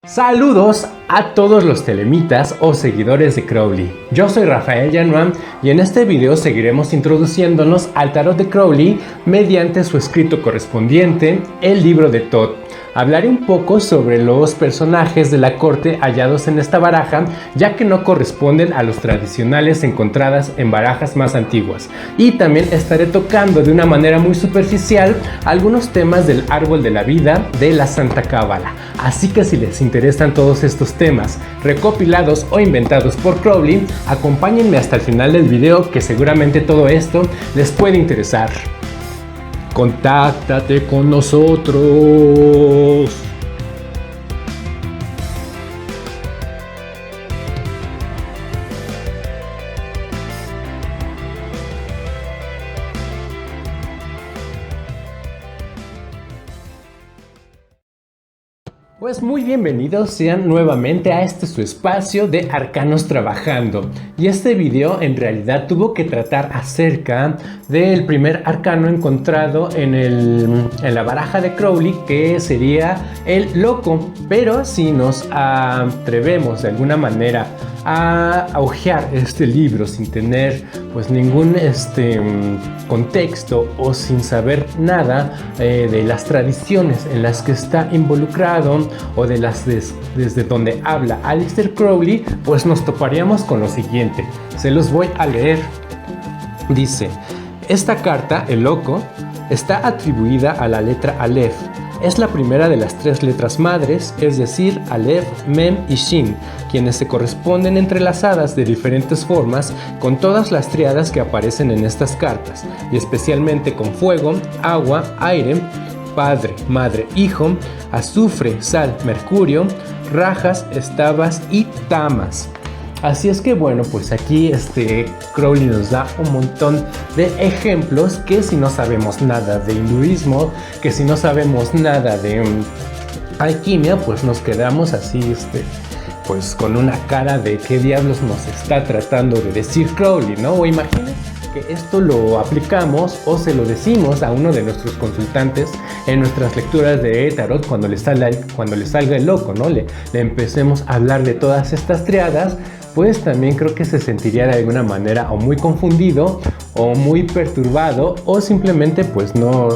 Saludos a todos los telemitas o seguidores de Crowley. Yo soy Rafael Llanuam y en este video seguiremos introduciéndonos al tarot de Crowley mediante su escrito correspondiente, el libro de Thoth. Hablaré un poco sobre los personajes de la corte hallados en esta baraja, ya que no corresponden a los tradicionales encontradas en barajas más antiguas. Y también estaré tocando de una manera muy superficial algunos temas del árbol de la vida de la Santa Cábala. Así que si les interesan todos estos temas, recopilados o inventados por Crowley, acompáñenme hasta el final del video, que seguramente todo esto les puede interesar. Contáctate con nosotros. Pues muy bienvenidos sean nuevamente a este su espacio de Arcanos Trabajando. Y este video en realidad tuvo que tratar acerca del primer arcano encontrado en la baraja de Crowley, que sería el loco. Pero si nos atrevemos de alguna manera a hojear este libro sin tener pues ningún contexto o sin saber nada de las tradiciones en las que está involucrado o de las desde donde habla Aleister Crowley, pues nos toparíamos con lo siguiente. Se los voy a leer. Dice: esta carta, el loco, está atribuida a la letra Aleph. Es la primera de las tres letras madres, es decir, Aleph, Mem y Shin, quienes se corresponden entrelazadas de diferentes formas con todas las tríadas que aparecen en estas cartas, y especialmente con fuego, agua, aire, padre, madre, hijo, azufre, sal, mercurio, rajas, estabas y tamas. Así es que bueno, pues aquí Crowley nos da un montón de ejemplos que si no sabemos nada de hinduismo, que si no sabemos nada de alquimia, pues nos quedamos así pues con una cara de qué diablos nos está tratando de decir Crowley, ¿no? O imagínense que esto lo aplicamos o se lo decimos a uno de nuestros consultantes en nuestras lecturas de tarot cuando le salga el loco, ¿no? Le empecemos a hablar de todas estas triadas, pues también creo que se sentiría de alguna manera o muy confundido o muy perturbado, o simplemente pues no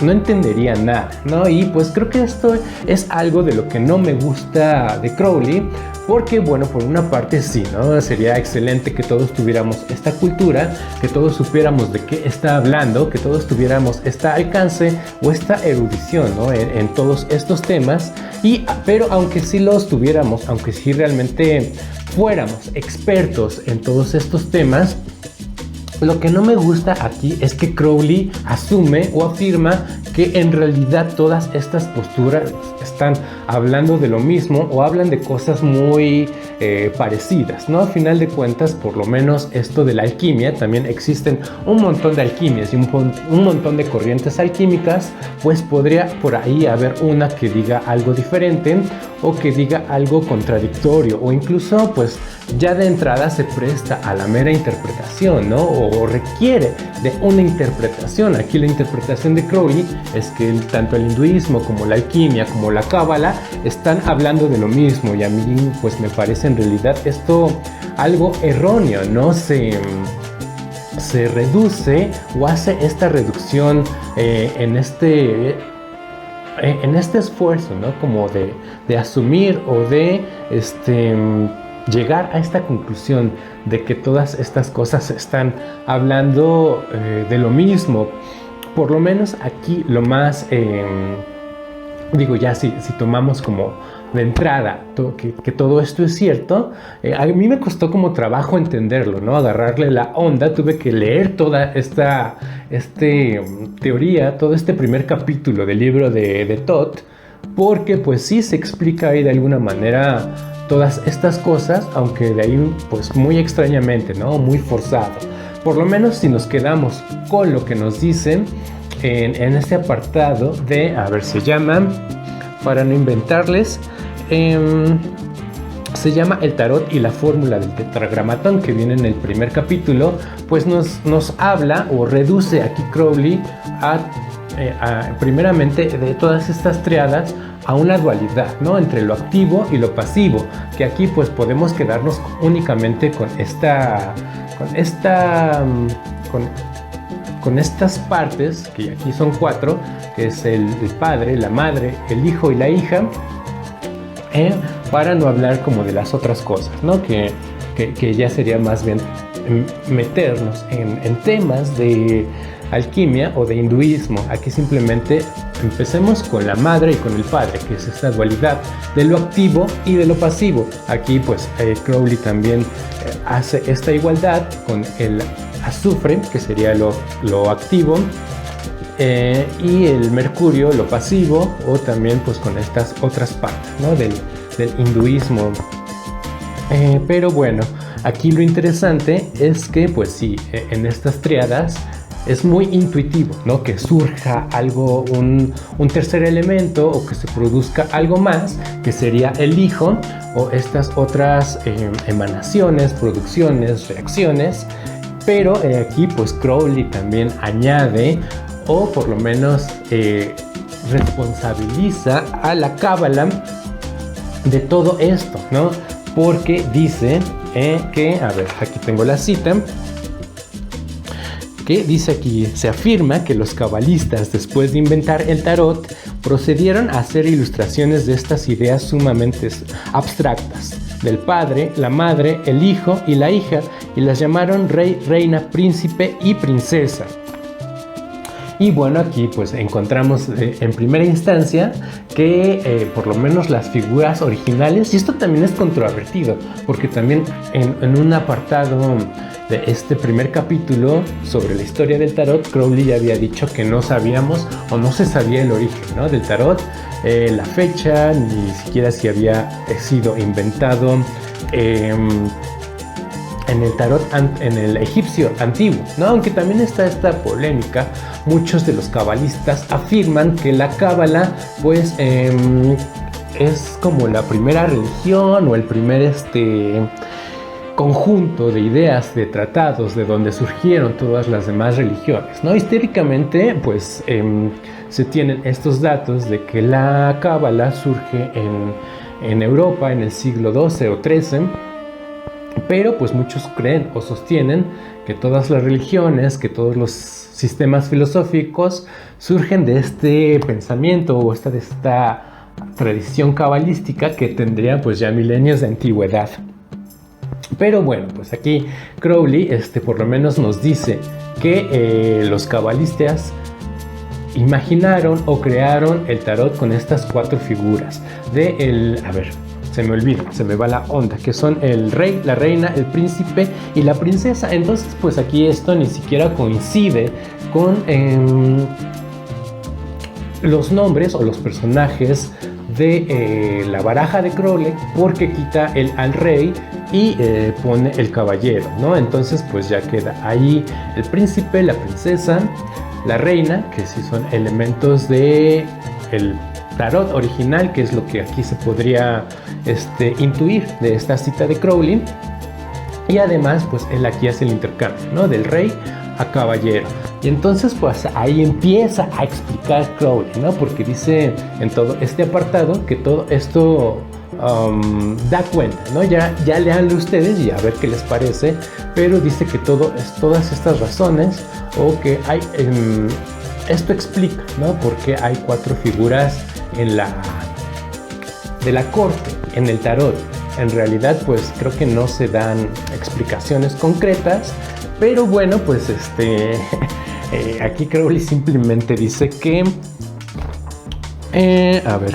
entendería nada, ¿no? Y pues creo que esto es algo de lo que no me gusta de Crowley, porque bueno, por una parte sí, ¿no? Sería excelente que todos tuviéramos esta cultura, que todos supiéramos de qué está hablando, que todos tuviéramos este alcance o esta erudición, ¿no? en todos estos temas, pero aunque sí los tuviéramos, aunque sí realmente fuéramos expertos en todos estos temas, lo que no me gusta aquí es que Crowley asume o afirma que en realidad todas estas posturas están hablando de lo mismo o hablan de cosas muy parecidas, ¿no? A final de cuentas, por lo menos esto de la alquimia, también existen un montón de alquimias y un montón de corrientes alquímicas, pues podría por ahí haber una que diga algo diferente o que diga algo contradictorio, o incluso pues ya de entrada se presta a la mera interpretación, ¿no? O requiere de una interpretación. Aquí la interpretación de Crowley es que tanto el hinduismo como la alquimia como la cábala están hablando de lo mismo, y a mí pues me parece en realidad esto algo erróneo, ¿no? Se reduce o hace esta reducción en este esfuerzo, ¿no? Como de asumir o de llegar a esta conclusión de que todas estas cosas están hablando de lo mismo. Por lo menos aquí lo más, ya si tomamos como de entrada que todo esto es cierto, a mí me costó como trabajo entenderlo, ¿no? Agarrarle la onda. Tuve que leer toda esta teoría, todo este primer capítulo del libro de Thoth, porque pues sí se explica ahí de alguna manera todas estas cosas, aunque de ahí pues muy extrañamente, ¿no? Muy forzado. Por lo menos si nos quedamos con lo que nos dicen en este apartado de, a ver, se llama, para no inventarles, se llama El tarot y la fórmula del tetragramatón, que viene en el primer capítulo, pues nos habla o reduce aquí Crowley a primeramente de todas estas triadas a una dualidad, ¿no? Entre lo activo y lo pasivo, que aquí pues podemos quedarnos únicamente con estas partes, que aquí son 4, que es el padre, la madre, el hijo y la hija, para no hablar como de las otras cosas, ¿no? Que ya sería más bien meternos en temas de alquimia o de hinduismo. Aquí simplemente empecemos con la madre y con el padre, que es esta dualidad de lo activo y de lo pasivo. Aquí pues Crowley también hace esta igualdad con el azufre, que sería lo activo, y el mercurio, lo pasivo, o también pues con estas otras partes, ¿no? del hinduismo. Pero bueno, aquí lo interesante es que pues sí, en estas triadas es muy intuitivo, ¿no? Que surja algo, un tercer elemento, o que se produzca algo más, que sería el hijo, o estas otras emanaciones, producciones, reacciones. Pero aquí pues Crowley también añade, o por lo menos responsabiliza a la cábala de todo esto, ¿no? Porque dice que, a ver, aquí tengo la cita, que dice aquí: se afirma que los cabalistas, después de inventar el tarot, procedieron a hacer ilustraciones de estas ideas sumamente abstractas, del padre, la madre, el hijo y la hija, y las llamaron rey, reina, príncipe y princesa. Y bueno, aquí pues encontramos en primera instancia que por lo menos las figuras originales, y esto también es controvertido, porque también en un apartado de este primer capítulo sobre la historia del tarot, Crowley ya había dicho que no sabíamos o no se sabía el origen, ¿no? Del tarot, la fecha, ni siquiera si había sido inventado en el tarot, en el egipcio antiguo, ¿no? Aunque también está esta polémica. Muchos de los cabalistas afirman que la cábala pues es como la primera religión, o el primer conjunto de ideas, de tratados, de donde surgieron todas las demás religiones, ¿no? Históricamente pues se tienen estos datos de que la cábala surge en Europa en el siglo XII o XIII. Pero pues muchos creen o sostienen que todas las religiones, que todos los sistemas filosóficos surgen de este pensamiento, o de esta tradición cabalística que tendría pues ya milenios de antigüedad. Pero bueno, pues aquí Crowley por lo menos nos dice que los cabalistas imaginaron o crearon el tarot con estas 4 figuras se me olvida, se me va la onda, que son el rey, la reina, el príncipe y la princesa. Entonces pues aquí esto ni siquiera coincide con los nombres o los personajes de la baraja de Crowley, porque quita el al rey y pone el caballero, ¿no? Entonces pues ya queda ahí el príncipe, la princesa, la reina, que sí son elementos de el tarot original, que es lo que aquí se podría intuir de esta cita de Crowley. Y además pues él aquí hace el intercambio, ¿no? Del rey a caballero. Y entonces pues ahí empieza a explicar Crowley, ¿no? Porque dice en todo este apartado que todo esto da cuenta, ¿no? Ya leanlo ustedes y a ver qué les parece. Pero dice que todas estas razones, o que hay esto explica, ¿no? Porque hay 4 figuras de la corte en el tarot. En realidad pues creo que no se dan explicaciones concretas, pero bueno, pues aquí Crowley simplemente dice que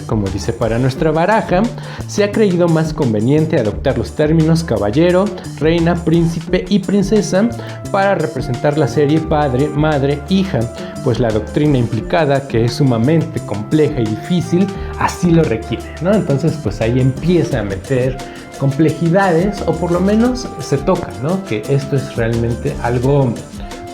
como dice: para nuestra baraja se ha creído más conveniente adoptar los términos caballero, reina, príncipe y princesa para representar la serie padre, madre, hija, pues la doctrina implicada, que es sumamente compleja y difícil, así lo requiere, ¿no? Entonces pues ahí empieza a meter complejidades, o por lo menos se toca, ¿no? Que esto es realmente algo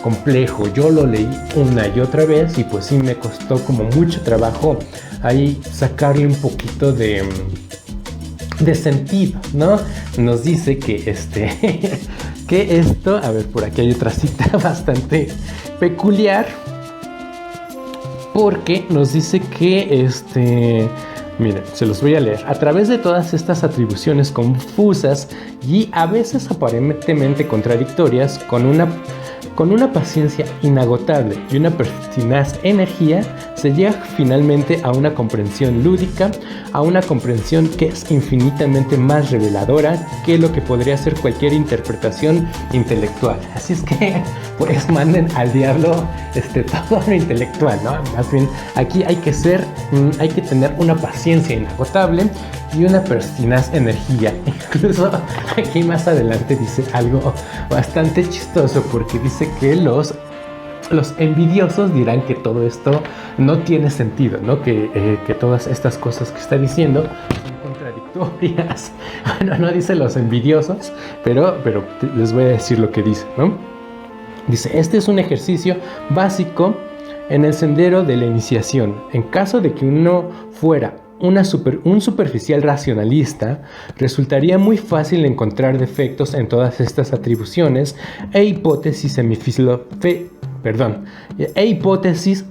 complejo. Yo lo leí una y otra vez y pues sí me costó como mucho trabajo ahí sacarle un poquito de sentido, ¿no? Nos dice que que esto, a ver, por aquí hay otra cita bastante peculiar, porque nos dice que miren, se los voy a leer. A través de todas estas atribuciones confusas y a veces aparentemente contradictorias, con una paciencia inagotable y una pertinaz energía, se llega finalmente a una comprensión lúdica, a una comprensión que es infinitamente más reveladora que lo que podría ser cualquier interpretación intelectual. Así es que, pues, manden al diablo todo lo intelectual, ¿no? Más bien, aquí hay que tener una paciencia inagotable y una pertinaz energía. Incluso aquí más adelante dice algo bastante chistoso, porque dice que los envidiosos dirán que todo esto no tiene sentido, ¿no? Que todas estas cosas que está diciendo son contradictorias. Bueno, no dice los envidiosos, pero les voy a decir lo que dice, ¿no? Dice, este es un ejercicio básico en el sendero de la iniciación. En caso de que uno fuera un superficial racionalista, resultaría muy fácil encontrar defectos en todas estas atribuciones e hipótesis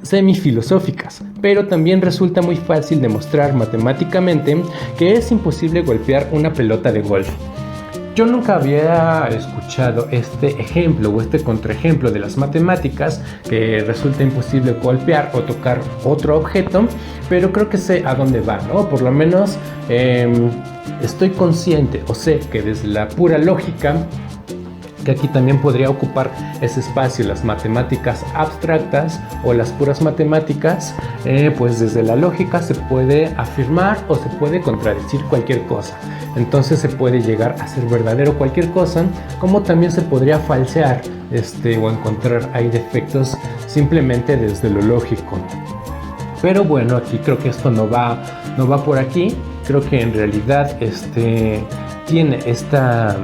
semifilosóficas, pero también resulta muy fácil demostrar matemáticamente que es imposible golpear una pelota de golf. Yo nunca había escuchado este ejemplo o este contraejemplo de las matemáticas, que resulta imposible golpear o tocar otro objeto, pero creo que sé a dónde va, ¿no? Por lo menos estoy consciente o sé que desde la pura lógica, que aquí también podría ocupar ese espacio las matemáticas abstractas o las puras matemáticas, pues desde la lógica se puede afirmar o se puede contradecir cualquier cosa. Entonces se puede llegar a ser verdadero cualquier cosa, como también se podría falsear o encontrar ahí defectos simplemente desde lo lógico. Pero bueno, aquí creo que esto no va por aquí. Creo que en realidad tiene esta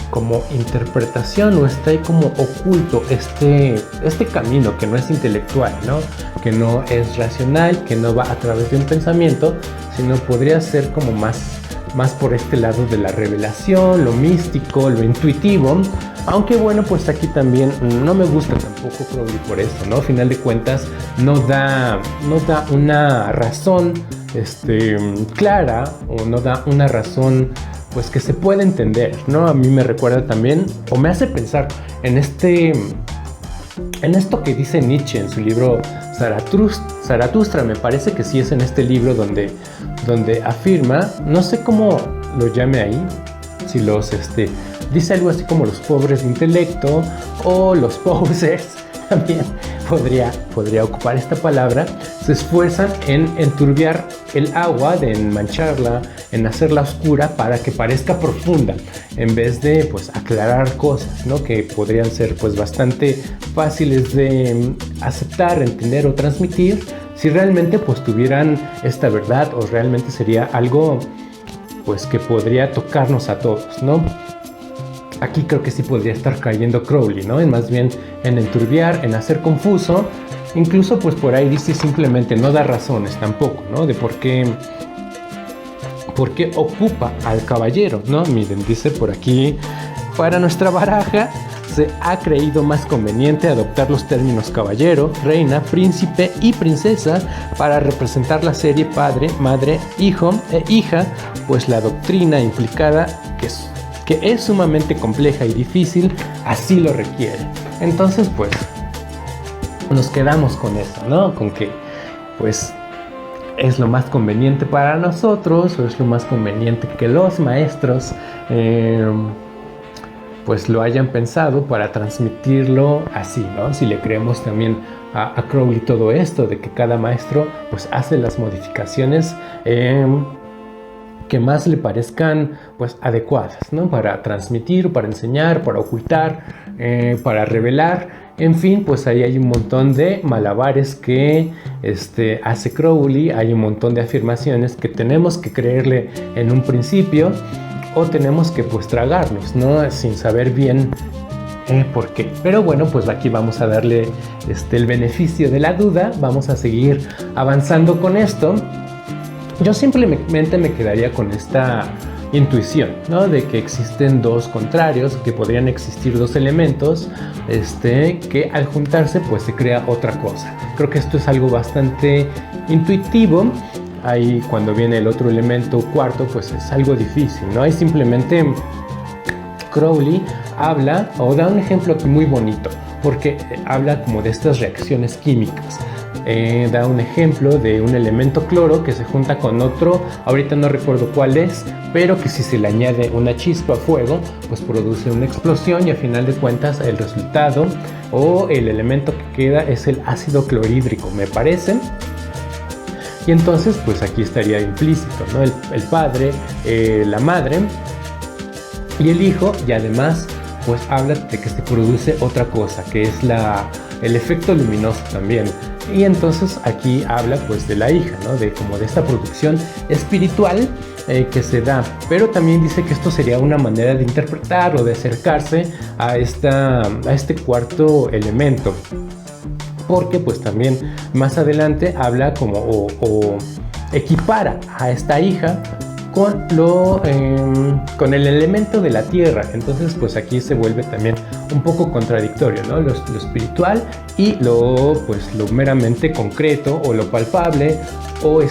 como interpretación, o está ahí como oculto este camino que no es intelectual, ¿no? Que no es racional, que no va a través de un pensamiento, sino podría ser como más por este lado de la revelación, lo místico, lo intuitivo. Aunque bueno, pues aquí también no me gusta tampoco Crowley por eso, ¿no? A final de cuentas no da una razón clara, o no da una razón pues que se puede entender, ¿no? A mí me recuerda también, o me hace pensar en esto que dice Nietzsche en su libro Zaratustra. Me parece que sí es en este libro donde afirma, no sé cómo lo llame ahí, si dice algo así como los pobres de intelecto o los posers, también podría ocupar esta palabra, se esfuerzan en enturbiar el agua, en mancharla, en hacerla oscura para que parezca profunda, en vez de pues aclarar cosas, ¿no? Que podrían ser pues bastante fáciles de aceptar, entender o transmitir, si realmente pues tuvieran esta verdad, o realmente sería algo pues que podría tocarnos a todos, ¿no? Aquí creo que sí podría estar cayendo Crowley, ¿no? Más bien en enturbiar, en hacer confuso. Incluso pues por ahí dice simplemente, no da razones tampoco, ¿no? De por qué ocupa al caballero, ¿no? Miren, dice por aquí, para nuestra baraja se ha creído más conveniente adoptar los términos caballero, reina, príncipe y princesa para representar la serie padre, madre, hijo e hija, pues la doctrina implicada que es sumamente compleja y difícil, así lo requiere. Entonces, pues, nos quedamos con eso, ¿no? Con que, pues, es lo más conveniente para nosotros, o es lo más conveniente que los maestros, pues, lo hayan pensado para transmitirlo así, ¿no? Si le creemos también a Crowley todo esto, de que cada maestro, pues, hace las modificaciones que más le parezcan pues adecuadas, ¿no? Para transmitir, para enseñar, para ocultar, para revelar. En fin, pues ahí hay un montón de malabares que hace Crowley. Hay un montón de afirmaciones que tenemos que creerle en un principio, o tenemos que pues tragarnos, ¿no? Sin saber bien por qué. Pero bueno, pues aquí vamos a darle el beneficio de la duda. Vamos a seguir avanzando con esto. Yo simplemente me quedaría con esta intuición, ¿no? De que existen dos contrarios, que podrían existir dos elementos, que al juntarse pues se crea otra cosa. Creo que esto es algo bastante intuitivo. Ahí cuando viene el otro elemento cuarto pues es algo difícil, ¿no? Ahí simplemente Crowley habla o da un ejemplo aquí muy bonito, porque habla como de estas reacciones químicas. Da un ejemplo de un elemento cloro que se junta con otro, ahorita no recuerdo cuál es, pero que si se le añade una chispa a fuego, pues produce una explosión y a final de cuentas el resultado o el elemento que queda es el ácido clorhídrico, me parece. Y entonces pues aquí estaría implícito, ¿no? El padre, la madre y el hijo, y además pues habla de que se produce otra cosa, que es el efecto luminoso también. Y entonces aquí habla pues de la hija, ¿no? De como de esta producción espiritual que se da, pero también dice que esto sería una manera de interpretar o de acercarse a este cuarto elemento, porque pues también más adelante habla como o equipara a esta hija con el elemento de la tierra. Entonces pues aquí se vuelve también un poco contradictorio, ¿no? Lo espiritual y lo meramente concreto o lo palpable o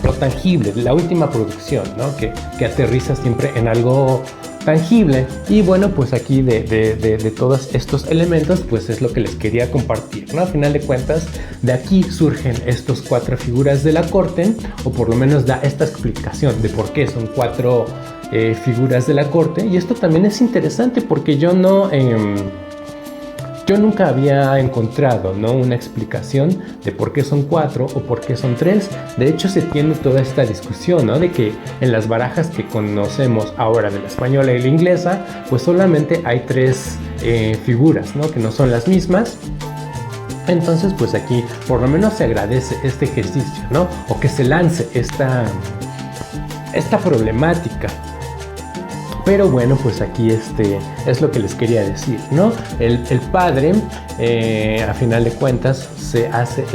lo tangible, la última producción, ¿no? Que aterriza siempre en algo tangible. Y bueno, pues aquí de todos estos elementos pues es lo que les quería compartir, ¿no? A final de cuentas de aquí surgen estos cuatro figuras de la corte, o por lo menos da esta explicación de por qué son cuatro figuras de la corte. Y esto también es interesante porque yo nunca había encontrado, ¿no? Una explicación de por qué son cuatro o por qué son tres. De hecho, se tiene toda esta discusión, ¿no? De que en las barajas que conocemos ahora de la española y la inglesa, pues solamente hay tres figuras, ¿no? Que no son las mismas. Entonces, pues aquí por lo menos se agradece este ejercicio, ¿no? O que se lance esta problemática. Pero bueno, pues aquí es lo que les quería decir, ¿no? El padre, a final de cuentas, se hace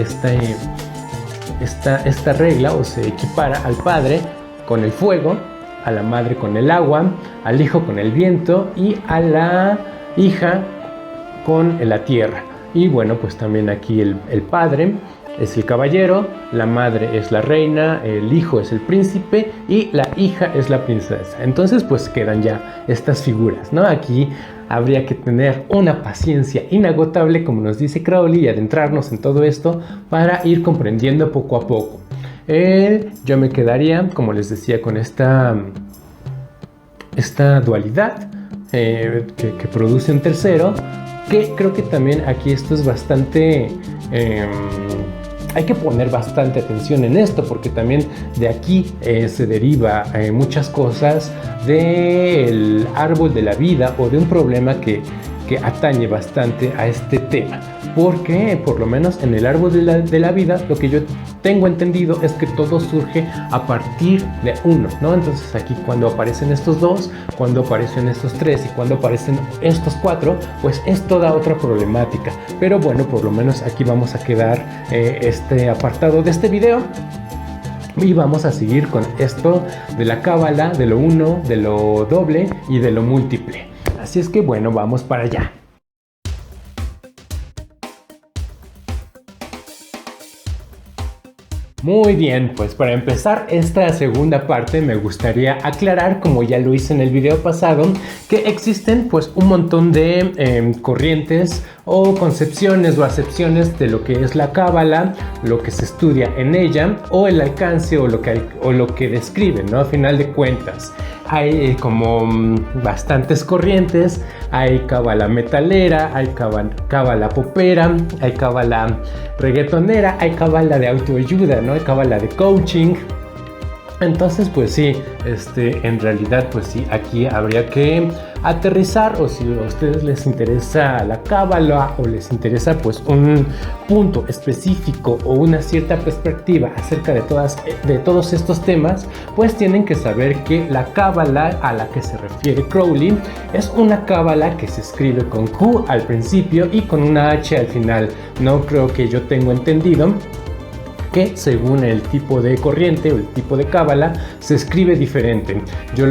esta regla o se equipara al padre con el fuego, a la madre con el agua, al hijo con el viento y a la hija con la tierra. Y bueno, pues también aquí el padre es el caballero, la madre es la reina, el hijo es el príncipe y la hija es la princesa. Entonces pues quedan ya estas figuras, ¿no? Aquí habría que tener una paciencia inagotable, como nos dice Crowley, y adentrarnos en todo esto para ir comprendiendo poco a poco. Yo me quedaría, como les decía, con esta dualidad que produce un tercero, que creo que también aquí esto es bastante... hay que poner bastante atención en esto, porque también de aquí se deriva muchas cosas del árbol de la vida o de un problema que atañe bastante a este tema. Porque por lo menos en el árbol de la vida lo que yo tengo entendido es que todo surge a partir de uno, ¿no? Entonces aquí cuando aparecen estos dos, cuando aparecen estos tres y cuando aparecen estos cuatro, pues es toda otra problemática. Pero bueno, por lo menos aquí vamos a quedar este apartado de este video. Y vamos a seguir con esto de la cábala, de lo uno, de lo doble y de lo múltiple. Así es que bueno, vamos para allá. Muy bien, pues para empezar esta segunda parte me gustaría aclarar, como ya lo hice en el video pasado, que existen pues un montón de corrientes o concepciones o acepciones de lo que es la cábala, lo que se estudia en ella o el alcance o lo que describe, ¿no? A final de cuentas hay como bastantes corrientes. Hay cábala metalera, hay cábala popera, hay cábala reggaetonera, hay cábala de autoayuda, ¿no? Hay cábala de coaching. Entonces pues sí, en realidad pues sí, aquí habría que aterrizar, o si a ustedes les interesa la cábala o les interesa pues un punto específico o una cierta perspectiva acerca de todos estos temas, pues tienen que saber que la cábala a la que se refiere Crowley es una cábala que se escribe con Q al principio y con una H al final. No creo que yo tengo entendido que según el tipo de corriente o el tipo de cábala se escribe diferente. Yo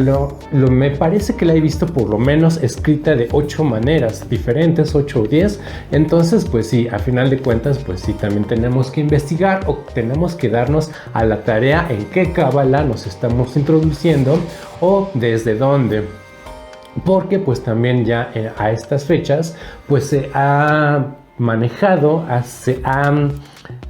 me parece que la he visto por lo menos escrita de 8 maneras diferentes, 8 o 10. Entonces pues sí, a final de cuentas pues sí, también tenemos que investigar o tenemos que darnos a la tarea en qué cábala nos estamos introduciendo o desde dónde. Porque pues también ya a estas fechas pues se ha manejado,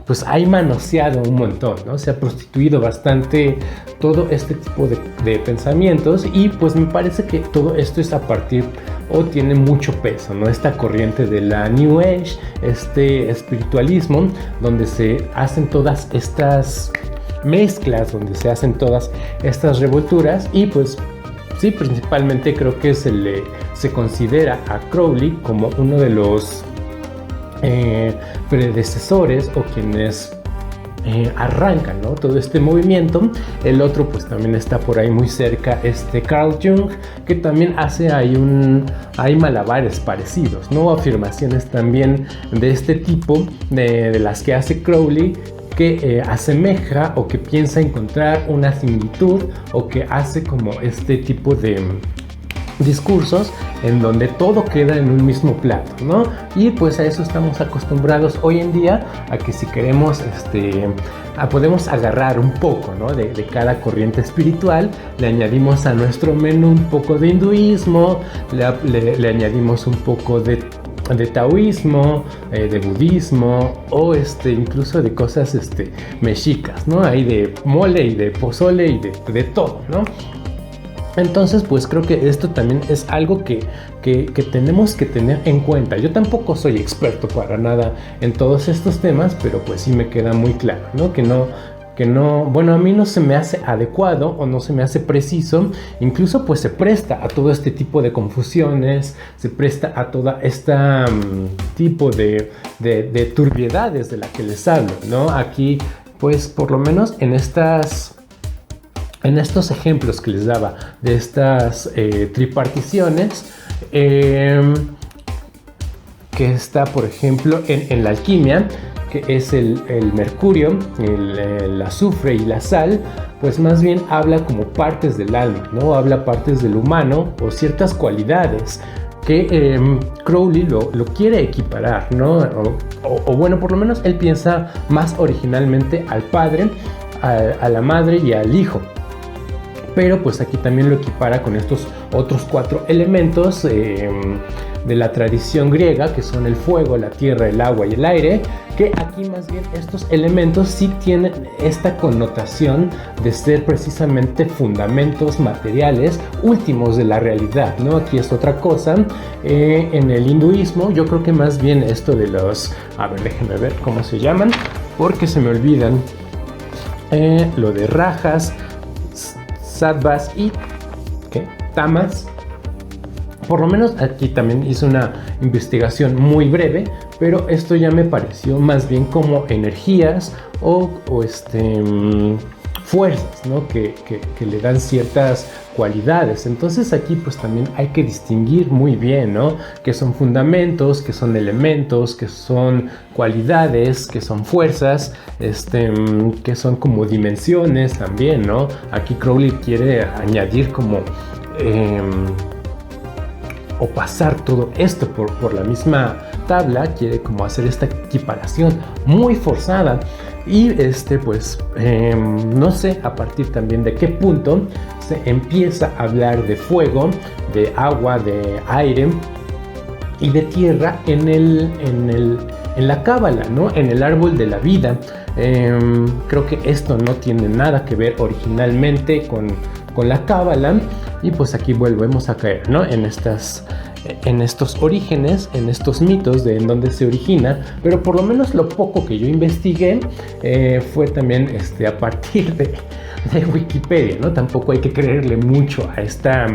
pues ha manoseado un montón, ¿no? Se ha prostituido bastante todo este tipo de pensamientos y pues me parece que todo esto es a partir o tiene mucho peso, ¿no? Esta corriente de la New Age, este espiritualismo, donde se hacen todas estas mezclas, donde se hacen todas estas revolturas y pues sí, principalmente creo que se considera a Crowley como uno de los predecesores o quienes arrancan, ¿no? Todo este movimiento. El otro pues también está por ahí muy cerca, Carl Jung, que también hace hay malabares parecidos, ¿no? Afirmaciones también de este tipo de las que hace Crowley, que asemeja o que piensa encontrar una similitud o que hace como este tipo de discursos en donde todo queda en un mismo plato, ¿no? Y pues a eso estamos acostumbrados hoy en día, a que si queremos podemos agarrar un poco, ¿no? de cada corriente espiritual, le añadimos a nuestro menú un poco de hinduismo, le añadimos un poco de taoísmo, de budismo o incluso de cosas mexicas, ¿no? Hay de mole y de pozole y de todo, ¿no? Entonces pues creo que esto también es algo que tenemos que tener en cuenta. Yo tampoco soy experto para nada en todos estos temas, pero pues sí me queda muy claro, ¿no? Que no, bueno, a mí no se me hace adecuado o no se me hace preciso, incluso pues se presta a todo este tipo de confusiones, se presta a toda esta tipo de turbiedades de la que les hablo, ¿no? Aquí pues por lo menos en estos ejemplos que les daba de estas triparticiones, que está por ejemplo en la alquimia, que es el mercurio, el azufre y la sal, pues más bien habla como partes del alma, ¿no? Habla partes del humano o ciertas cualidades que Crowley lo quiere equiparar, ¿no? O bueno, por lo menos él piensa más originalmente al padre, a la madre y al hijo. Pero pues aquí también lo equipara con estos otros 4 elementos de la tradición griega, que son el fuego, la tierra, el agua y el aire, que aquí más bien estos elementos sí tienen esta connotación de ser precisamente fundamentos materiales últimos de la realidad, ¿no? Aquí es otra cosa. En el hinduismo yo creo que más bien esto de los, a ver, déjenme ver cómo se llaman, porque se me olvidan, lo de rajas, sattvas y tamas. Por lo menos aquí también hice una investigación muy breve, pero esto ya me pareció más bien como energías o fuerzas, ¿no? que le dan ciertas cualidades. Entonces aquí pues también hay que distinguir muy bien, ¿no? Que son fundamentos, que son elementos, que son cualidades, que son fuerzas, que son como dimensiones también, ¿no? Aquí Crowley quiere añadir como o pasar todo esto por la misma tabla, quiere como hacer esta equiparación muy forzada. Y pues no sé a partir también de qué punto se empieza a hablar de fuego, de agua, de aire y de tierra en la cábala, ¿no? En el árbol de la vida. Creo que esto no tiene nada que ver originalmente con la cábala, y pues aquí volvemos a caer, ¿no? En estos orígenes, en estos mitos de en dónde se origina, pero por lo menos lo poco que yo investigué fue también a partir de Wikipedia, ¿no? Tampoco hay que creerle mucho a esta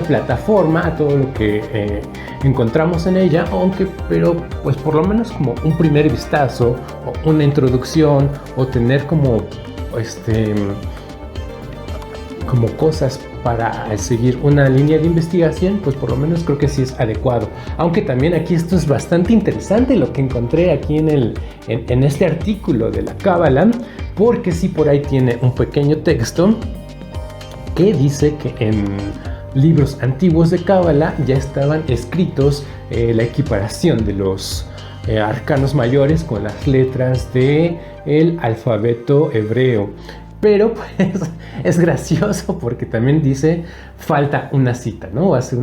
plataforma, a todo lo que encontramos en ella, pero pues por lo menos como un primer vistazo o una introducción o tener como cosas para seguir una línea de investigación, pues por lo menos creo que sí es adecuado. Aunque también aquí esto es bastante interesante lo que encontré aquí en este artículo de la Cábala, porque sí por ahí tiene un pequeño texto que dice que en libros antiguos de Cábala ya estaban escritos la equiparación de los arcanos mayores con las letras del alfabeto hebreo. Pero pues es gracioso porque también dice falta una cita, ¿no? Hace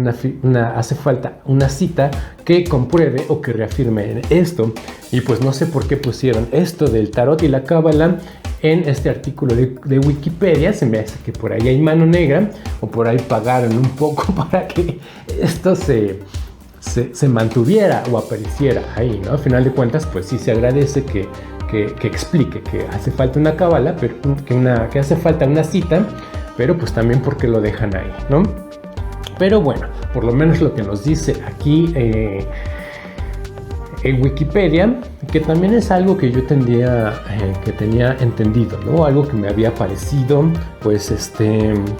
falta una cita que compruebe o que reafirme esto. Y pues no sé por qué pusieron esto del tarot y la cábala en este artículo de Wikipedia. Se me hace que por ahí hay mano negra o por ahí pagaron un poco para que esto se mantuviera o apareciera ahí, ¿no? Al final de cuentas, pues sí se agradece que explique que hace falta una cábala, pero que hace falta una cita, pero pues también porque lo dejan ahí, ¿no? Pero bueno, por lo menos lo que nos dice aquí en Wikipedia, que también es algo que yo tenía entendido, ¿no? Algo que me había parecido, pues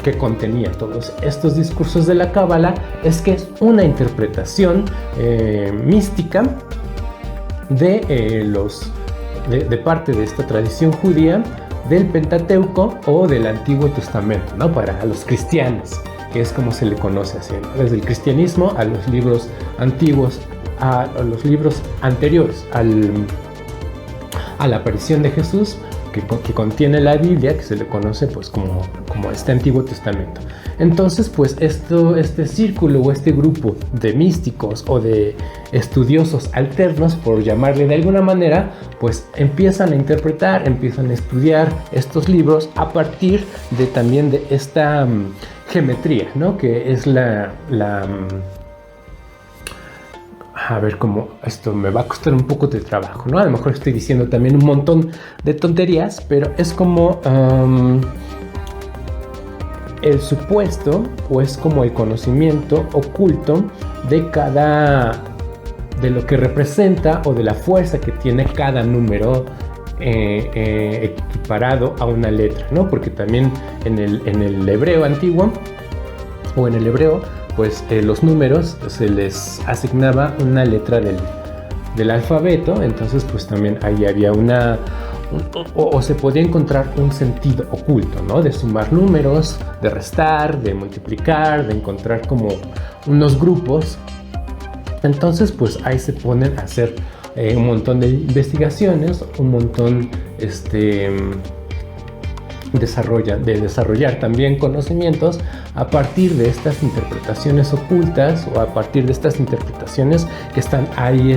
que contenía todos estos discursos de la cábala, es que es una interpretación mística de parte de esta tradición judía del Pentateuco o del Antiguo Testamento, ¿no? Para los cristianos, que es como se le conoce así, ¿no? Desde el cristianismo a los libros antiguos, a los libros anteriores a la aparición de Jesús, que contiene la Biblia, que se le conoce pues como este Antiguo Testamento. Entonces pues este círculo o este grupo de místicos o de estudiosos alternos, por llamarle de alguna manera, pues empiezan a interpretar, empiezan a estudiar estos libros a partir también de esta geometría, ¿no? Que es a ver cómo esto me va a costar un poco de trabajo, ¿no? A lo mejor estoy diciendo también un montón de tonterías, pero es como el supuesto o es como el conocimiento oculto de lo que representa o de la fuerza que tiene cada número equiparado a una letra, ¿no? Porque también en el hebreo antiguo o en el hebreo, pues los números se les asignaba una letra del alfabeto. Entonces pues también ahí había o se podía encontrar un sentido oculto, ¿no? De sumar números, de restar, de multiplicar, de encontrar como unos grupos. Entonces pues ahí se ponen a hacer un montón de investigaciones, un montón de desarrollar también conocimientos a partir de estas interpretaciones ocultas o a partir de estas interpretaciones que están ahí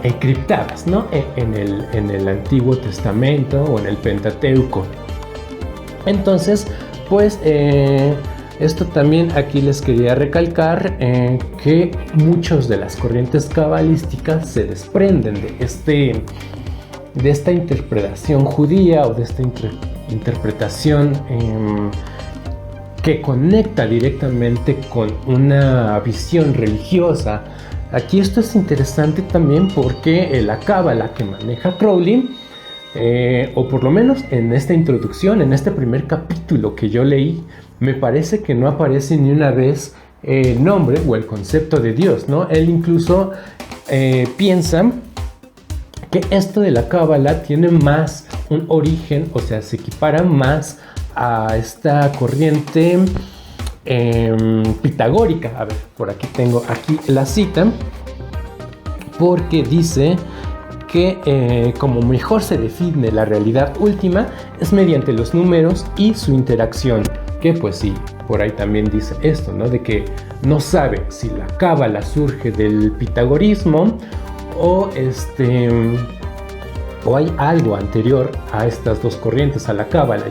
encriptadas, ¿no? en el Antiguo Testamento o en el Pentateuco. Entonces pues esto también aquí les quería recalcar que muchas de las corrientes cabalísticas se desprenden de esta interpretación judía o de esta interpretación que conecta directamente con una visión religiosa. Aquí esto es interesante también porque la cábala que maneja Crowley, o por lo menos en esta introducción, en este primer capítulo que yo leí, me parece que no aparece ni una vez el nombre o el concepto de Dios, ¿no? Él incluso piensa que esto de la cábala tiene más un origen, o sea, se equipara más a esta corriente pitagórica. A ver, por aquí tengo la cita, porque dice que como mejor se define la realidad última es mediante los números y su interacción. Que pues sí, por ahí también dice esto, ¿no? De que no sabe si la cábala surge del pitagorismo o hay algo anterior a estas dos corrientes, a la cábala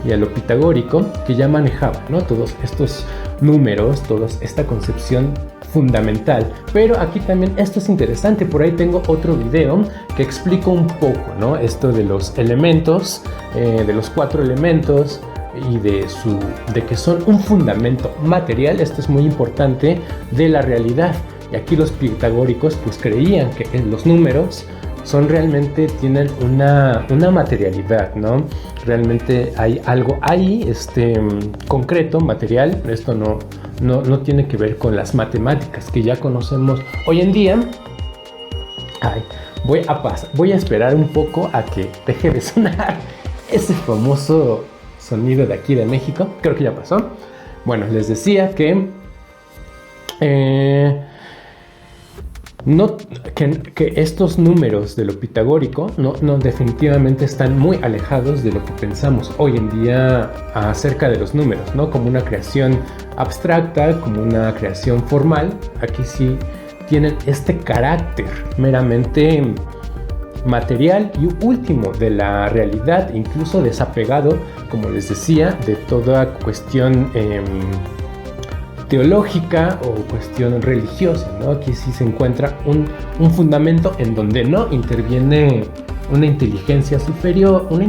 y a lo pitagórico, que ya manejaba, ¿no? Todos estos números, toda esta concepción fundamental. Pero aquí también esto es interesante, por ahí tengo otro video que explico un poco, ¿no? Esto de los elementos, de los 4 elementos y de que son un fundamento material. Esto es muy importante de la realidad. Y aquí los pitagóricos pues creían que los números son realmente, tienen una materialidad, ¿no? Realmente hay algo ahí, concreto, material. Esto no tiene que ver con las matemáticas que ya conocemos hoy en día. Voy a esperar un poco a que deje de sonar ese famoso sonido de aquí de México. Creo que ya pasó. Bueno, les decía que que estos números de lo pitagórico no definitivamente están muy alejados de lo que pensamos hoy en día acerca de los números, ¿no? Como una creación abstracta, como una creación formal. Aquí sí tienen este carácter meramente material y último de la realidad, incluso desapegado, como les decía, de toda cuestión teológica o cuestión religiosa, ¿no? Aquí sí se encuentra un fundamento en donde no interviene una inteligencia superior o una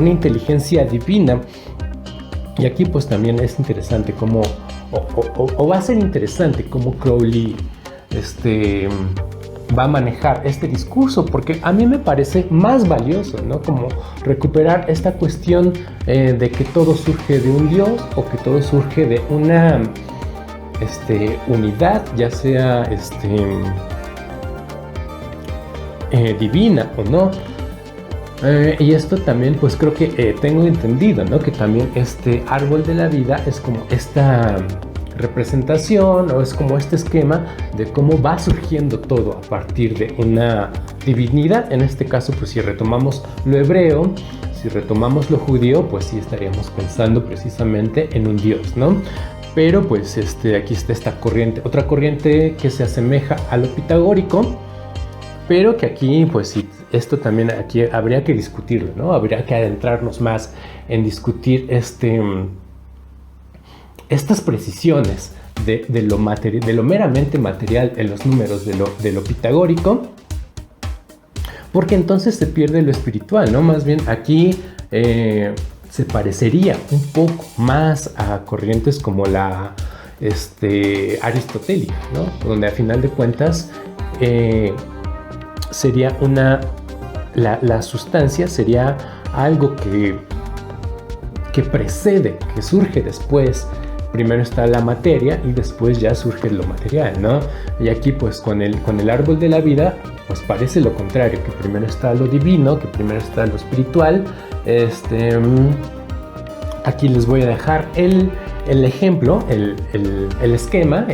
inteligencia divina. Y aquí pues también es interesante cómo, o va a ser interesante cómo Crowley va a manejar este discurso, porque a mí me parece más valioso, ¿no? Como recuperar esta cuestión de que todo surge de un Dios, o que todo surge de una unidad, ya sea divina o no. Y esto también, pues creo que tengo entendido, ¿no? Que también este árbol de la vida es como esta representación, o es como este esquema de cómo va surgiendo todo a partir de una divinidad. En este caso, pues si retomamos lo hebreo, si retomamos lo judío, pues sí estaríamos pensando precisamente en un Dios, ¿no? Pero pues aquí está esta corriente, otra corriente que se asemeja a lo pitagórico, pero que aquí, pues sí, esto también aquí habría que discutirlo, ¿no? Habría que adentrarnos más en discutir estas precisiones de lo meramente material en los números de lo pitagórico, porque entonces se pierde lo espiritual, ¿no? Más bien aquí se parecería un poco más a corrientes como la aristotélica, ¿no? Donde a final de cuentas sería la sustancia sería algo que precede, que surge después. Primero está la materia y después ya surge lo material, ¿no? Y aquí pues con el árbol de la vida pues parece lo contrario, que primero está lo divino, que primero está lo espiritual. Aquí les voy a dejar el ejemplo, el esquema,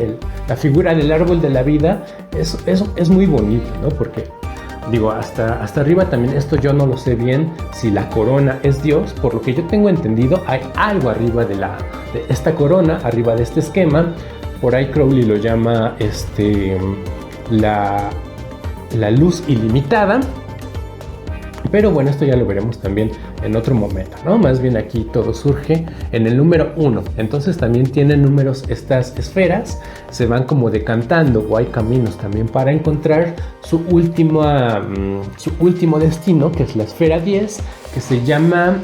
la figura del árbol de la vida. Es muy bonito, ¿no? Porque digo, hasta arriba también, esto yo no lo sé bien, si la corona es Dios. Por lo que yo tengo entendido, hay algo arriba de esta corona, arriba de este esquema. Por ahí Crowley lo llama la luz ilimitada. Pero bueno, esto ya lo veremos también en otro momento, ¿no? Más bien aquí todo surge en el número 1. Entonces también tienen números estas esferas, se van como decantando, o hay caminos también para encontrar su último destino, que es la esfera 10, que se llama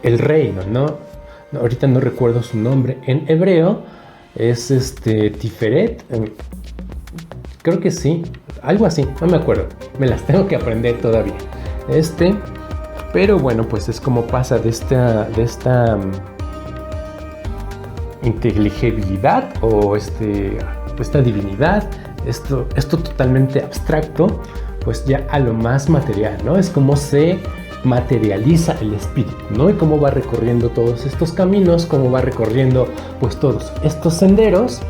el reino, ¿no? Ahorita no recuerdo su nombre en hebreo, es Tiferet, creo que sí, algo así, no me acuerdo, me las tengo que aprender todavía. Pero bueno, pues es como pasa de esta inteligibilidad o esta divinidad, esto totalmente abstracto, pues ya a lo más material, ¿no? Es como se materializa el espíritu, ¿no? Y cómo va recorriendo todos estos caminos, cómo va recorriendo pues todos estos senderos.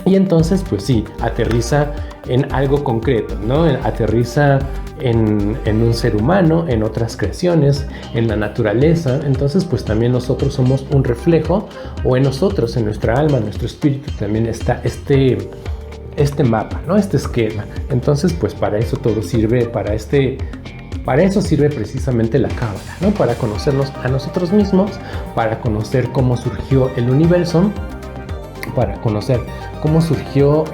Y entonces, pues sí, aterriza en algo concreto, ¿no? Aterriza en un ser humano, en otras creaciones, en la naturaleza. Entonces, pues también nosotros somos un reflejo, o en nosotros, en nuestra alma, en nuestro espíritu, también está este mapa, ¿no? Este esquema. Entonces, pues para eso todo sirve, para eso sirve precisamente la cábala, ¿no? Para conocernos a nosotros mismos, para conocer cómo surgió el universo, para conocer cómo surgió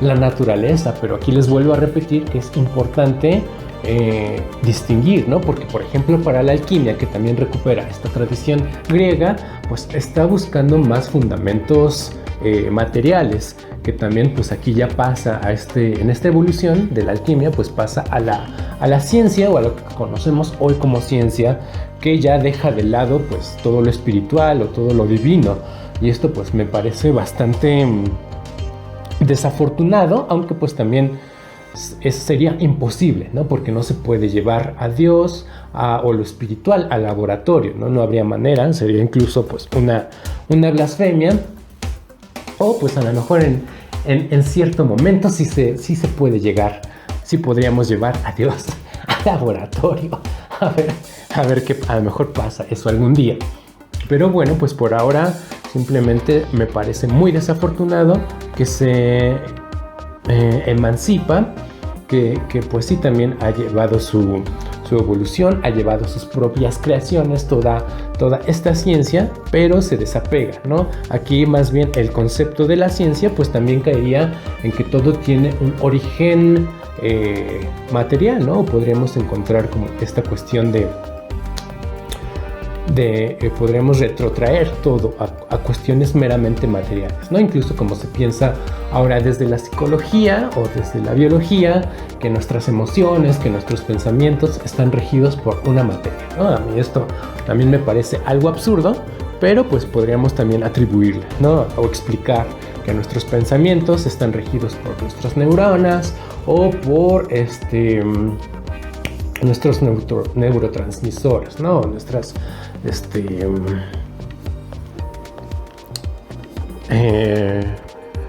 la naturaleza. Pero aquí les vuelvo a repetir que es importante distinguir, ¿no? Porque, por ejemplo, para la alquimia, que también recupera esta tradición griega, pues está buscando más fundamentos materiales, que también pues aquí ya pasa en esta evolución de la alquimia, pues pasa a la ciencia, o a lo que conocemos hoy como ciencia, que ya deja de lado pues todo lo espiritual o todo lo divino. Y esto pues me parece bastante desafortunado, aunque pues también sería imposible, ¿no? Porque no se puede llevar a Dios o lo espiritual al laboratorio, ¿no? No habría manera, sería incluso pues una blasfemia, o pues a lo mejor en cierto momento sí se puede llegar, sí podríamos llevar a Dios al laboratorio, a ver qué a lo mejor pasa eso algún día. Pero bueno, pues por ahora simplemente me parece muy desafortunado que se emancipa, que pues sí también ha llevado su evolución, ha llevado sus propias creaciones, toda esta ciencia, pero se desapega, ¿no? Aquí más bien el concepto de la ciencia pues también caería en que todo tiene un origen material, ¿no? Podríamos encontrar como esta cuestión de podremos retrotraer todo a cuestiones meramente materiales, ¿no? Incluso como se piensa ahora desde la psicología o desde la biología, que nuestras emociones, que nuestros pensamientos están regidos por una materia, ¿no? A mí esto también me parece algo absurdo, pero pues podríamos también atribuirle, ¿no? O explicar que nuestros pensamientos están regidos por nuestras neuronas o por nuestros neurotransmisores, ¿no? Nuestras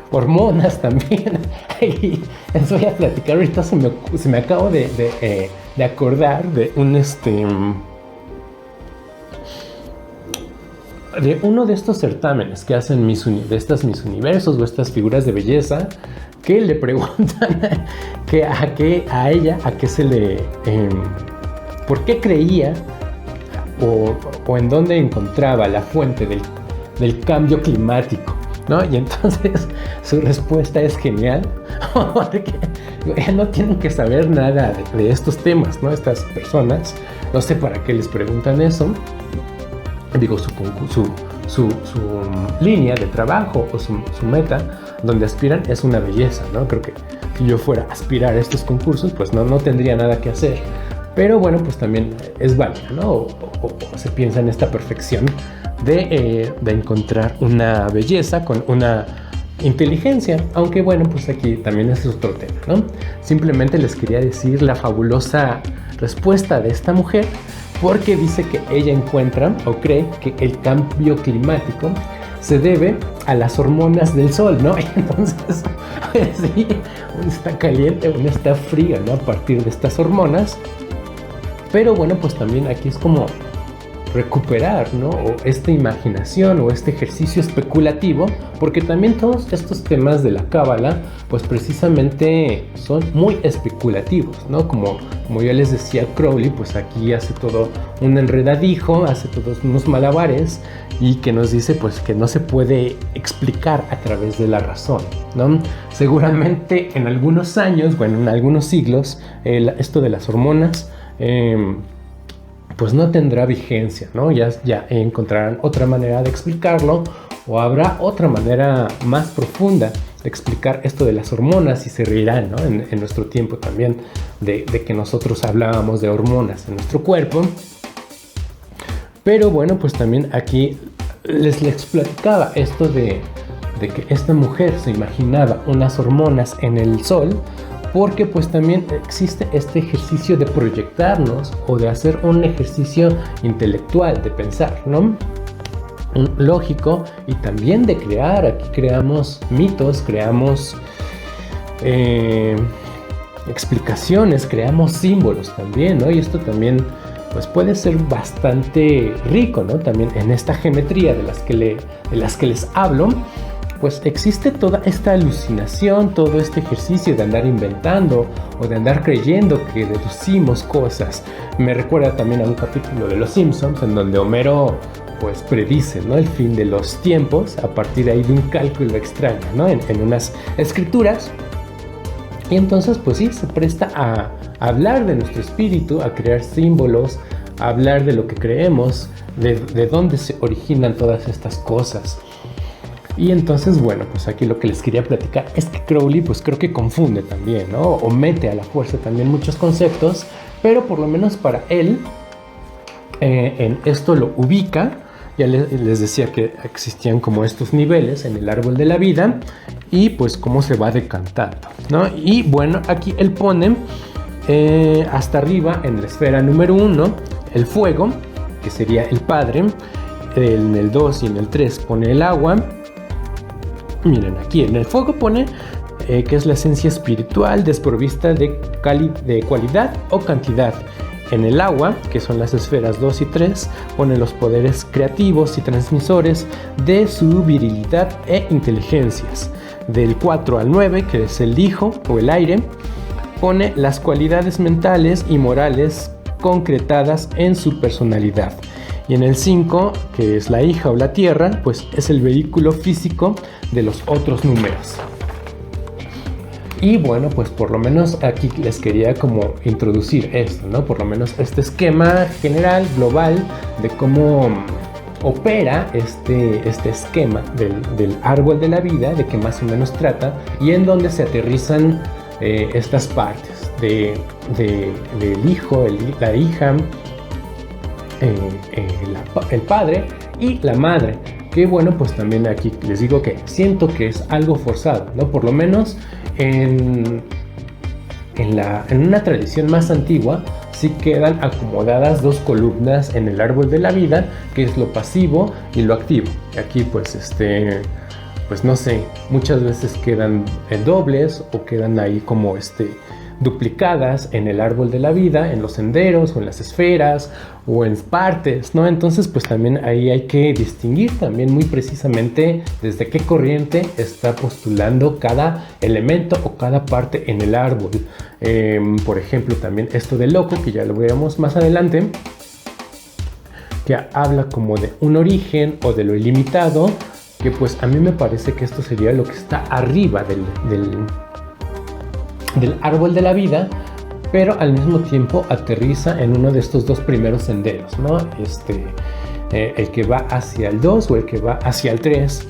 hormonas también. Y les voy a platicar ahorita, se me acabo de acordar de de uno de estos certámenes que hacen de estas Miss Universos o estas figuras de belleza, que le preguntan a ella a qué se le por qué creía o en dónde encontraba la fuente del cambio climático, ¿no? Y entonces su respuesta es genial, porque no tienen que saber nada de estos temas, ¿no? Estas personas, no sé para qué les preguntan eso. Digo, su línea de trabajo o su meta donde aspiran es una belleza, ¿no? Creo que si yo fuera a aspirar a estos concursos, pues no tendría nada que hacer. Pero bueno, pues también es válido, ¿no? O se piensa en esta perfección de encontrar una belleza con una inteligencia. Aunque bueno, pues aquí también es otro tema, ¿no? Simplemente les quería decir la fabulosa respuesta de esta mujer, porque dice que ella encuentra o cree que el cambio climático se debe a las hormonas del sol, ¿no? Entonces, sí, uno está caliente, uno está frío, ¿no? A partir de estas hormonas. Pero bueno, pues también aquí es como recuperar, ¿no? O esta imaginación o este ejercicio especulativo, porque también todos estos temas de la cábala, pues precisamente son muy especulativos, ¿no? Como ya les decía Crowley, pues aquí hace todo un enredadijo, hace todos unos malabares y que nos dice pues que no se puede explicar a través de la razón, ¿no? Seguramente en algunos años, bueno, en algunos siglos, esto de las hormonas pues no tendrá vigencia, ¿no? Ya encontrarán otra manera de explicarlo, o habrá otra manera más profunda de explicar esto de las hormonas, y se reirán, ¿no? En nuestro tiempo también de que nosotros hablábamos de hormonas en nuestro cuerpo. Pero bueno, pues también aquí les platicaba esto de que esta mujer se imaginaba unas hormonas en el sol, porque pues también existe este ejercicio de proyectarnos o de hacer un ejercicio intelectual, de pensar, ¿no? Lógico, y también de crear. Aquí creamos mitos, creamos explicaciones, creamos símbolos también, ¿no? Y esto también pues puede ser bastante rico, ¿no? También en esta geometría de las que les hablo, pues existe toda esta alucinación, todo este ejercicio de andar inventando o de andar creyendo que deducimos cosas. Me recuerda también a un capítulo de Los Simpsons en donde Homero pues predice, ¿no? El fin de los tiempos a partir de ahí de un cálculo extraño, ¿no? En unas escrituras. Y entonces pues sí, se presta a hablar de nuestro espíritu, a crear símbolos, a hablar de lo que creemos, de dónde se originan todas estas cosas. Y entonces, bueno, pues aquí lo que les quería platicar es que Crowley pues creo que confunde también, ¿no? O mete a la fuerza también muchos conceptos, pero por lo menos para él en esto lo ubica. Ya les decía que existían como estos niveles en el árbol de la vida y pues cómo se va decantando, ¿no? Y bueno, aquí él pone hasta arriba en la esfera número 1 el fuego, que sería el padre. En el 2 y en el 3 pone el agua. Miren, aquí en el fuego pone que es la esencia espiritual desprovista de cualidad o cantidad. En el agua, que son las esferas 2 y 3, pone los poderes creativos y transmisores de su virilidad e inteligencias. Del 4 al 9, que es el hijo o el aire, pone las cualidades mentales y morales concretadas en su personalidad. Y en el 5, que es la hija o la tierra, pues es el vehículo físico de los otros números. Y bueno, pues por lo menos aquí les quería como introducir esto, ¿no? Por lo menos este esquema general, global, de cómo opera este esquema del árbol de la vida, de que más o menos trata, y en donde se aterrizan estas partes del hijo, la hija, el padre y la madre. Que bueno, pues también aquí les digo que siento que es algo forzado, ¿no? Por lo menos en una tradición más antigua sí quedan acomodadas dos columnas en el árbol de la vida, que es lo pasivo y lo activo. Y aquí pues pues no sé, muchas veces quedan dobles o quedan ahí como duplicadas en el árbol de la vida, en los senderos o en las esferas o en partes, ¿no? Entonces pues también ahí hay que distinguir también muy precisamente desde qué corriente está postulando cada elemento o cada parte en el árbol. Por ejemplo, también esto de loco, que ya lo veremos más adelante, que habla como de un origen o de lo ilimitado, que pues a mí me parece que esto sería lo que está arriba del árbol de la vida, pero al mismo tiempo aterriza en uno de estos dos primeros senderos, ¿no? El que va hacia el 2 o el que va hacia el 3,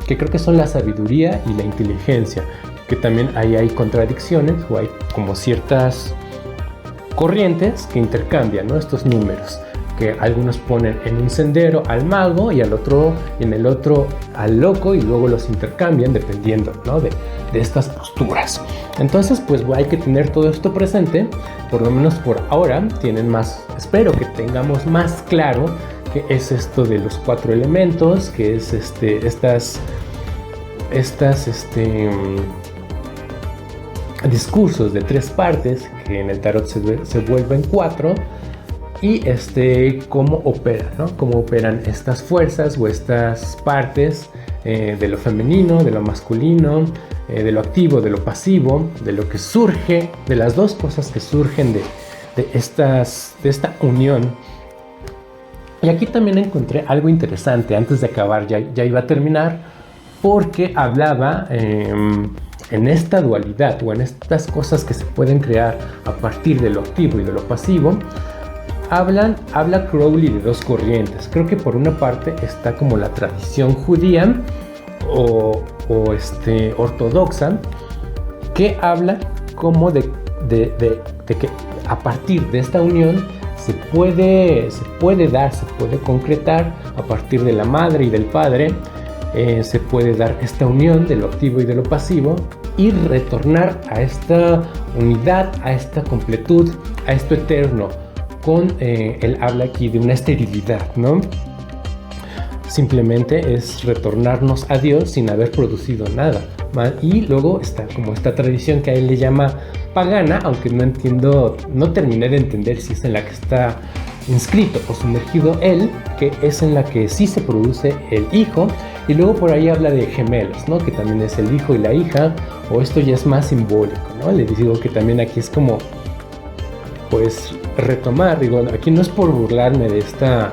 que creo que son la sabiduría y la inteligencia, que también ahí hay contradicciones o hay como ciertas corrientes que intercambian, ¿no? Estos números, que algunos ponen en un sendero al mago y en el otro al loco, y luego los intercambian dependiendo, ¿no? de estas posturas. Entonces pues hay que tener todo esto presente, por lo menos por ahora espero que tengamos más claro qué es esto de los 4 elementos, que es discursos de 3 partes que en el tarot se vuelven 4. Y cómo opera, ¿no? Cómo operan estas fuerzas o estas partes de lo femenino, de lo masculino, de lo activo, de lo pasivo, de lo que surge, de las dos cosas que surgen de esta unión. Y aquí también encontré algo interesante. Antes de acabar, ya iba a terminar, porque hablaba en esta dualidad o en estas cosas que se pueden crear a partir de lo activo y de lo pasivo. Habla Crowley de dos corrientes. Creo que por una parte está como la tradición judía o ortodoxa, que habla como de que a partir de esta unión se puede concretar a partir de la madre y del padre, se puede dar esta unión de lo activo y de lo pasivo y retornar a esta unidad, a esta completud, a esto eterno. Él habla aquí de una esterilidad, ¿no? Simplemente es retornarnos a Dios sin haber producido nada. Y luego está como esta tradición que a él le llama pagana, aunque no terminé de entender si es en la que está inscrito o sumergido él, que es en la que sí se produce el hijo. Y luego por ahí habla de gemelos, ¿no? Que también es el hijo y la hija, o esto ya es más simbólico, ¿no? Les digo que también aquí es como pues retomar, aquí no es por burlarme de esta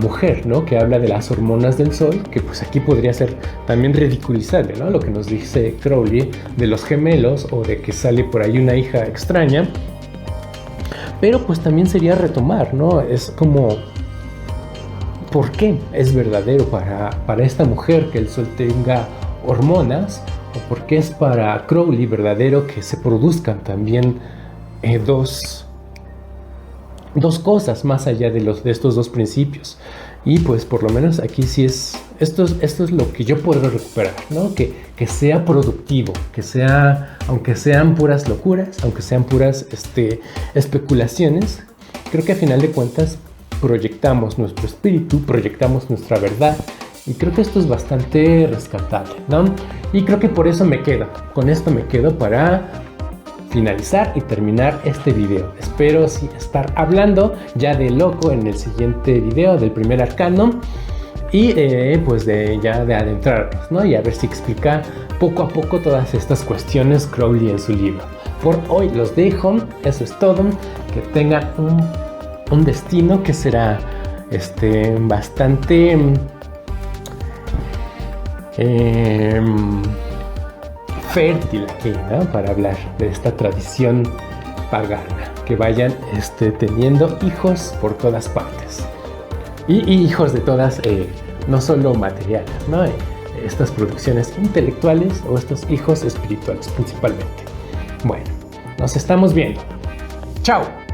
mujer, ¿no? Que habla de las hormonas del sol, que pues aquí podría ser también ridiculizable, ¿no? Lo que nos dice Crowley de los gemelos o de que sale por ahí una hija extraña, pero pues también sería retomar, ¿no? Es como ¿por qué es verdadero para esta mujer que el sol tenga hormonas? ¿O por qué es para Crowley verdadero que se produzcan también dos cosas más allá de estos dos principios? Y pues por lo menos aquí sí esto es lo que yo puedo recuperar, ¿no? Que sea productivo, que sea, aunque sean puras locuras, aunque sean puras especulaciones, creo que a final de cuentas proyectamos nuestro espíritu, proyectamos nuestra verdad, y creo que esto es bastante rescatable, ¿no? Y creo que por eso con esto me quedo para finalizar y terminar este video. Espero sí estar hablando ya de loco en el siguiente video del primer arcano y pues ya de adentrarnos, ¿no? Y a ver si explica poco a poco todas estas cuestiones Crowley en su libro. Por hoy los dejo, eso es todo, que tengan un destino que será bastante fértil aquí, ¿no? Para hablar de esta tradición pagana, que vayan teniendo hijos por todas partes y hijos de todas, no solo materiales, ¿no? Estas producciones intelectuales o estos hijos espirituales principalmente. Bueno, nos estamos viendo. ¡Chao!